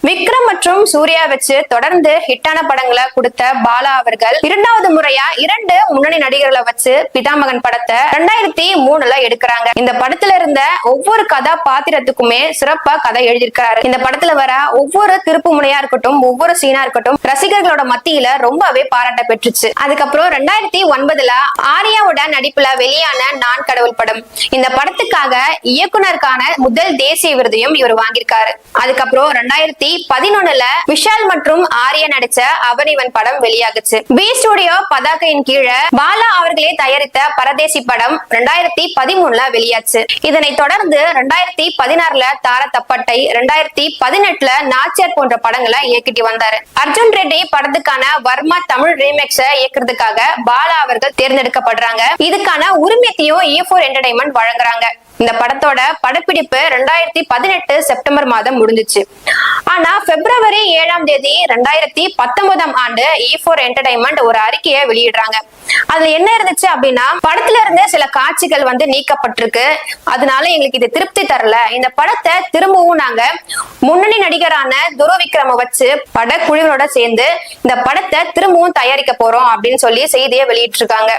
விக்ரம் மற்றும் சூர்யா வச்சு தொடர்ந்து ஹிட்டான படங்களை கொடுத்த பாலா அவர்கள் இரண்டாவது முறையா 2 முன்னணி நடிகர்களை வச்சு பிதாமகன் படத்தை 2003ல எடுக்கிறாங்க. இந்த படத்துல இருந்த ஒவ்வொரு கதாபாத்திரத்துக்குமே சிறப்பா கதை எழுதியிருக்காரு. இந்த படத்துல வர ஒவ்வொரு திருப்பு முனையா இருக்கட்டும், ஒவ்வொரு சீனா இருக்கட்டும், ரசிகர்களோட மத்தியில ரொம்பவே பாராட்ட பெற்றுச்சு. அதுக்கப்புறம் 2009ல ஆர்யாவோட நடிப்புல வெளியான நான் கடவுள் படம். இந்த படத்துக்காக இயக்குனருக்கான முதல் தேசிய விருதையும் இவர் வாங்கியிருக்காரு. அதுக்கப்புறம் 2011ல விஷால் மற்றும் ஆர்யா நடிச்ச அவனிவன் படம் வெளியாகுச்சு. பி ஸ்டுடியோ பதாகையின் கீழே பாலா அவர்களே தயாரித்த பரதேசி படம் 2013ல வெளியாச்சு. இதனை தொடர்ந்து 2016ல தார தப்பட்டை, 2018ல நாச்சியார் போன்ற படங்களை இயக்கிட்டு வந்தாரு. அர்ஜுன் ரெட்டி படத்துக்கான வர்மா தமிழ் ரீமேக்ஸ இயக்குறதுக்காக பாலா அவர்கள் தேர்ந்தெடுக்கப்படுறாங்க. இதுக்கான உரிமையத்தையும் E4 என்டர்டைன்மெண்ட் வழங்குறாங்க. இந்த படத்தோட படப்பிடிப்பு 2018 செப்டம்பர் மாதம் முடிஞ்சிச்சு. ஆனா பிப்ரவரி 7ஆம் தேதி 2019ஆம் ஆண்டு E4 என்டர்டைன்மெண்ட் ஒரு அறிக்கையை வெளியிடுறாங்க. அதுல என்ன இருந்துச்சு அப்படின்னா, படத்துல இருந்து சில காட்சிகள் நீக்கப்பட்டிருக்கு, அதனால எங்களுக்கு இது திருப்தி தரல. இந்த படத்தை திரும்பவும் நாங்க முன்னணி நடிகரான துருவிக்ரம வச்சு படக்குழுவோட சேர்ந்து இந்த படத்தை திரும்பவும் தயாரிக்க போறோம் அப்படின்னு சொல்லி செய்தியை வெளியிட்டு இருக்காங்க.